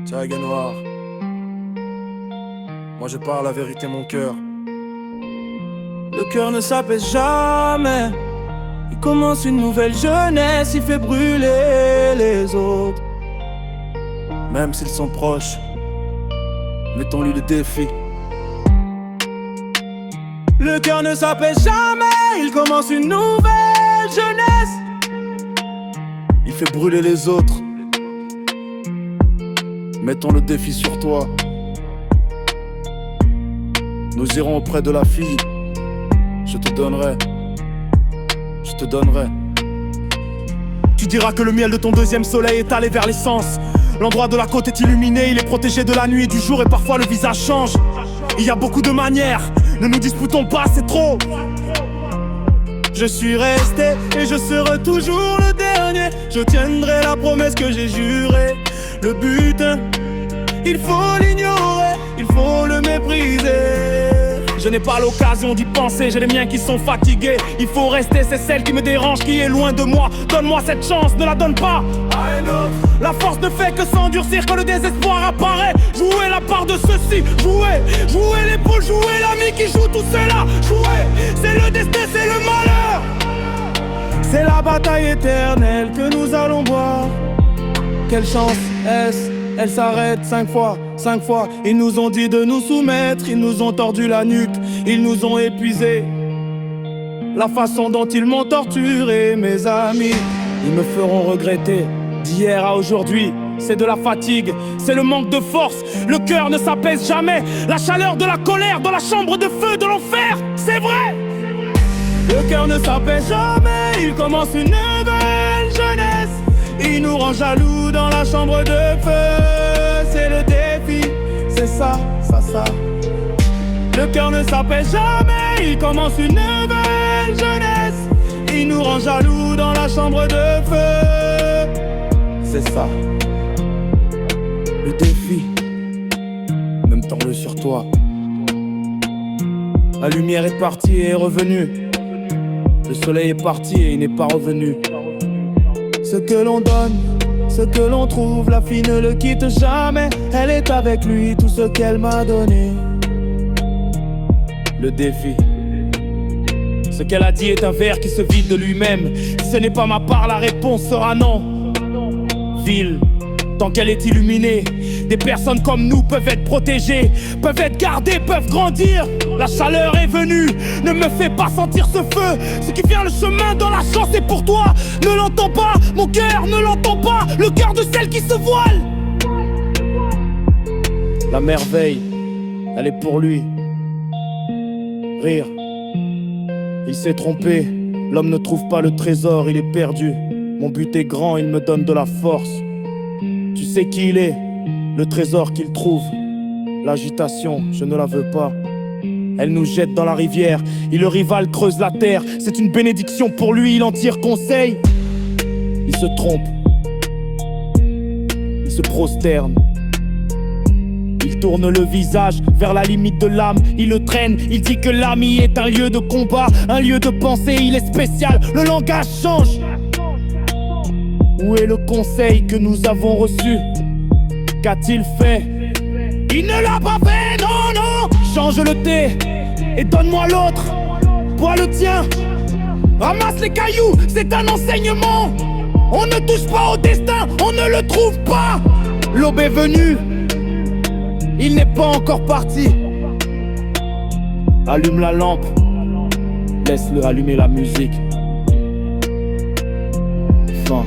Tiaga Noir. Moi je parle la vérité, mon cœur. Le cœur ne s'apaise jamais. Il commence une nouvelle jeunesse, il fait brûler les autres. Même s'ils sont proches, mettons-lui le défi. Le cœur ne s'apaise jamais, il commence une nouvelle jeunesse. Il fait brûler les autres. Mettons le défi sur toi. Nous irons auprès de la fille. Je te donnerai. Tu diras que le miel de ton deuxième soleil est allé vers l'essence. L'endroit de la côte est illuminé, il est protégé de la nuit et du jour, et parfois le visage change. Il y a beaucoup de manières, ne nous disputons pas, c'est trop. Je suis resté et je serai toujours le dernier. Je tiendrai la promesse que j'ai jurée. Le but, il faut l'ignorer, il faut le mépriser. Je n'ai pas l'occasion d'y penser, j'ai les miens qui sont fatigués. Il faut rester, c'est celle qui me dérange, qui est loin de moi. Donne-moi cette chance, ne la donne pas. La force ne fait que s'endurcir quand le désespoir apparaît. Jouer la part de ceci, jouer l'épaule, jouer l'ami qui joue tout cela. Jouer, c'est le destin, c'est le malheur. C'est la bataille éternelle que nous allons boire. Quelle chance est-ce? Elle s'arrête 5 fois. Ils nous ont dit de nous soumettre, ils nous ont tordu la nuque, ils nous ont épuisés. La façon dont ils m'ont torturé, mes amis, ils me feront regretter. D'hier à aujourd'hui, c'est de la fatigue, c'est le manque de force. Le cœur ne s'apaise jamais. La chaleur de la colère dans la chambre de feu de l'enfer, c'est vrai. Le cœur ne s'apaise jamais, il commence une nouvelle jeunesse. Il nous rend jaloux dans la chambre de feu. C'est le défi, c'est ça. Le cœur ne s'apaise jamais, il commence une nouvelle jeunesse. Il nous rend jaloux dans la chambre de feu. C'est ça. Le défi, même temps-le sur toi. La lumière est partie et est revenue. Le soleil est parti et il n'est pas revenu. Ce que l'on donne, ce que l'on trouve, la fille ne le quitte jamais. Elle est avec lui, tout ce qu'elle m'a donné. Le défi. Ce qu'elle a dit est un verre qui se vide de lui-même. Si ce n'est pas ma part, la réponse sera non. Ville, tant qu'elle est illuminée, des personnes comme nous peuvent être protégées, peuvent être gardées, peuvent grandir. La chaleur est venue, ne me fais pas sentir ce feu. Ce qui vient le chemin dans la chance est pour toi. Ne l'entends pas, mon cœur ne l'entend pas. Le cœur de celle qui se voile. La merveille, elle est pour lui. Rire, il s'est trompé. L'homme ne trouve pas le trésor, il est perdu. Mon but est grand, il me donne de la force. Tu sais qui il est, le trésor qu'il trouve. L'agitation, je ne la veux pas. Elle nous jette dans la rivière, et le rival creuse la terre. C'est une bénédiction pour lui, il en tire conseil. Il se trompe, il se prosterne. Il tourne le visage vers la limite de l'âme. Il le traîne, il dit que l'ami est un lieu de combat, un lieu de pensée, il est spécial. Le langage change. Où est le conseil que nous avons reçu? Qu'a-t-il fait? Il ne l'a pas fait, non. Change le thé et donne-moi l'autre. Bois le tien, ramasse les cailloux, c'est un enseignement. On ne touche pas au destin, on ne le trouve pas. L'aube est venue, il n'est pas encore parti. Allume la lampe, laisse-le allumer la musique. Fin.